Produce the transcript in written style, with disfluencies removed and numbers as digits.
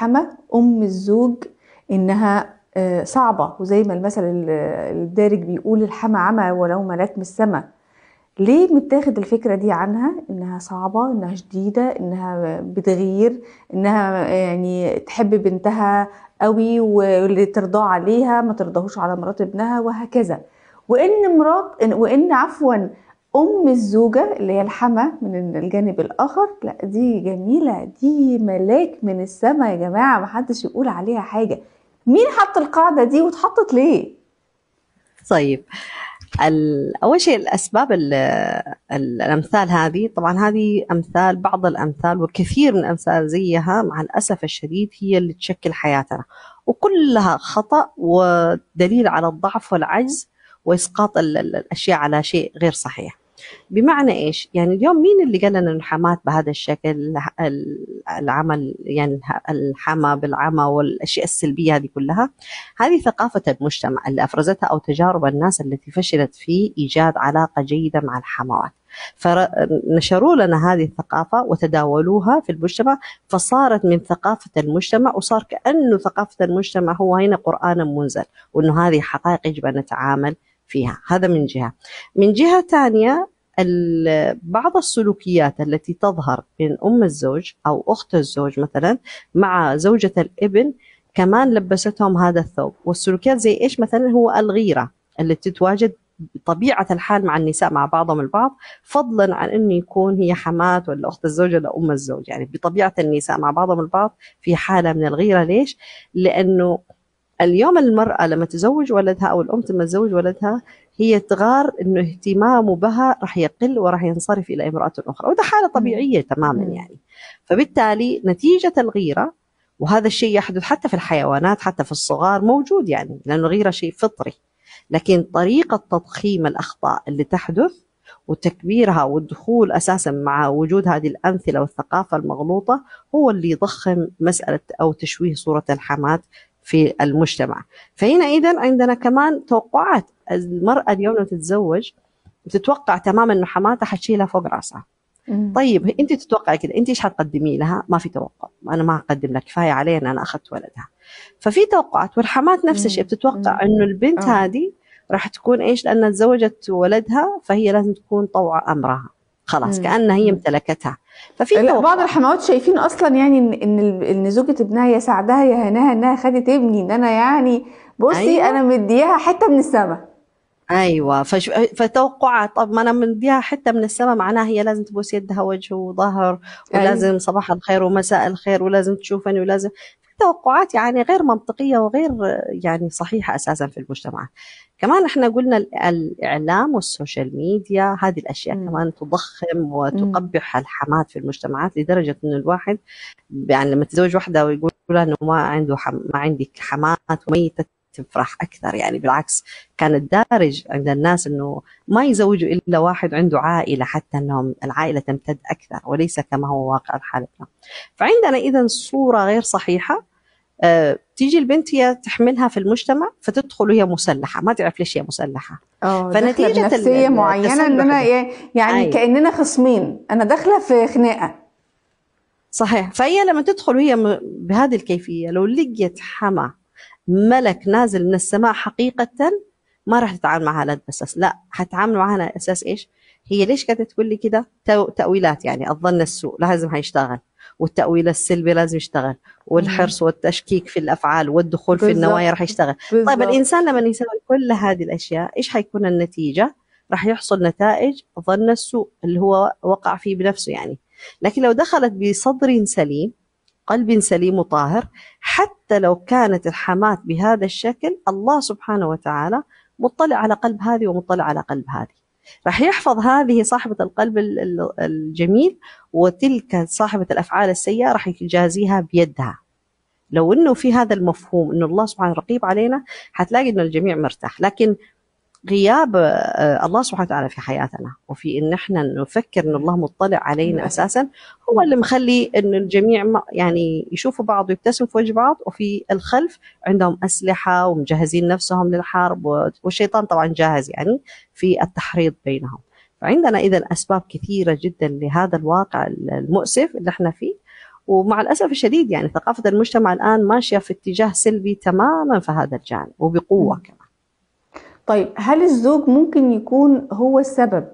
الحما أم الزوج إنها صعبة، وزي ما المثل الدارج بيقول الحما عمى ولو ملاك من السما. ليه متاخد الفكرة دي عنها؟ إنها صعبة، إنها شديدة، إنها بتغير، إنها يعني تحب بنتها قوي واللي ترضاه عليها ما ترضاهوش على مرات ابنها وهكذا. وإن عفوا أم الزوجة اللي هي الحما من الجانب الآخر، لا دي جميلة، دي ملاك من السما يا جماعة، محدش يقول عليها حاجة. مين حط القاعدة دي واتحطت ليه؟ طيب، أول شيء الأسباب الأمثال هذه، طبعا هذه أمثال، بعض الأمثال وكثير من الأمثال زيها مع الأسف الشديد هي اللي تشكل حياتنا، وكلها خطأ ودليل على الضعف والعجز وإسقاط الأشياء على شيء غير صحيح. بمعنى إيش؟ يعني اليوم مين اللي قال لنا الحماة بهذا الشكل، العمل يعني الحمى بالعمى والأشياء السلبية هذه كلها؟ هذه ثقافة المجتمع اللي أفرزتها أو تجارب الناس التي فشلت في إيجاد علاقة جيدة مع الحموات، فنشروا لنا هذه الثقافة وتداولوها في المجتمع، فصارت من ثقافة المجتمع، وصار كأنه ثقافة المجتمع هو هنا قرآن منزل، وأنه هذه حقائق يجب أن نتعامل فيها. هذا من جهة. من جهة تانية، بعض السلوكيات التي تظهر بين أم الزوج أو أخت الزوج مثلا مع زوجة الابن كمان لبستهم هذا الثوب. والسلوكيات زي إيش؟ مثلا هو الغيرة التي تتواجد بطبيعة الحال مع النساء مع بعضهم البعض، فضلا عن أنه يكون هي حماة ولا أخت الزوج ولا أم الزوج. يعني بطبيعة النساء مع بعضهم البعض في حالة من الغيرة. ليش؟ لأنه اليوم المرأة لما تزوج ولدها أو الأم لما تزوج ولدها هي تغار إنه اهتمامه بها راح يقل وراح ينصرف إلى امرأة أخرى، وده حالة طبيعية تماما يعني. فبالتالي نتيجة الغيرة، وهذا الشيء يحدث حتى في الحيوانات، حتى في الصغار موجود، يعني لأن الغيرة شيء فطري، لكن طريقة تضخيم الأخطاء اللي تحدث وتكبيرها والدخول أساسا مع وجود هذه الأمثلة والثقافة المغلوطة هو اللي يضخم مسألة أو تشويه صورة الحماة في المجتمع. فهنا إذن عندنا كمان توقعات. المرأة اليوم لما تتزوج بتتوقع تماما أنه حماتها حتشيلها فوق رأسها. طيب أنت تتوقعي كده، أنت إيش حتقدمي لها؟ ما في توقع، أنا ما هقدم لك، كفاية علي أن أنا أخذت ولدها. ففي توقعات، والحمات نفس الشيء بتتوقع أنه البنت هذه راح تكون إيش، لأنها تزوجت ولدها فهي لازم تكون طوع أمرها، خلاص كأنها هي امتلكتها. ففي لا، بعض الحموات شايفين اصلا يعني ان زوجة ابنها يسعدها يا هناها انها خدت ابني، ان انا يعني بصي أيوة. انا مدياها حته من السما. ايوه، فتوقعات، طب ما انا مديها حته من السماء، معناها هي لازم تبوس يدها وجه وظهر، ايوه. ولازم صباح الخير ومساء الخير، ولازم تشوفني، ولازم توقعات يعني غير منطقيه وغير يعني صحيحه اساسا في المجتمع. كمان احنا قلنا الاعلام والسوشيال ميديا، هذه الاشياء كمان تضخم وتقبح الحمات في المجتمعات، لدرجه انه الواحد يعني لما تزوج واحده ويقول لها انه ما عندك حمات وميته تفرح أكثر. يعني بالعكس، كان الدارج عند الناس أنه ما يزوجوا إلا واحد عنده عائلة، حتى أنهم العائلة تمتد أكثر، وليس كما هو واقع حالتنا. فعندنا إذن صورة غير صحيحة. تيجي البنت هي تحملها في المجتمع، فتدخل وهي مسلحة، ما تعرف ليش هي مسلحة. داخله فنتيجة بنفسيه معينه ان التسلح انا ده، يعني أي كاننا خصمين، انا داخله في خناقه. صحيح. فهي لما تدخل وهي بهذه الكيفية، لو لقيت حما ملك نازل من السماء حقيقة، ما راح تتعامل معها على الأساس، لا، هتعامل معها على أساس إيش؟ هي ليش قاعدة تقول لي كده؟ تأويلات، يعني الظن السوء لازم هيشتغل، والتأويل السلبي لازم يشتغل، والحرص والتشكيك في الأفعال والدخول في النوايا راح بالظبط. يشتغل. طيب بالظبط. الإنسان لما يسوي كل هذه الأشياء إيش حيكون النتيجة؟ راح يحصل نتائج ظن السوء اللي هو وقع فيه بنفسه يعني. لكن لو دخلت بصدر سليم، قلب سليم وطاهر، حتى لو كانت الحماة بهذا الشكل، الله سبحانه وتعالى مطلع على قلب هذه ومطلع على قلب هذه، راح يحفظ هذه صاحبة القلب الجميل، وتلك صاحبة الأفعال السيئة راح يجازيها بيدها. لو إنه في هذا المفهوم إنه الله سبحانه رقيب علينا، هتلاقي إنه الجميع مرتاح. لكن غياب الله سبحانه وتعالى في حياتنا، وفي ان احنا نفكر ان الله مطلع علينا للاسف. اساسا، هو اللي مخلي ان الجميع يعني يشوفوا بعض ويبتسموا في وجه بعض، وفي الخلف عندهم اسلحه ومجهزين نفسهم للحرب، والشيطان طبعا جاهز يعني في التحريض بينهم. فعندنا اذا اسباب كثيره جدا لهذا الواقع المؤسف اللي احنا فيه، ومع الأسف الشديد يعني ثقافة المجتمع الآن ماشية في اتجاه سلبي تماما في هذا الجانب وبقوة كمان. طيب هل الزوج ممكن يكون هو السبب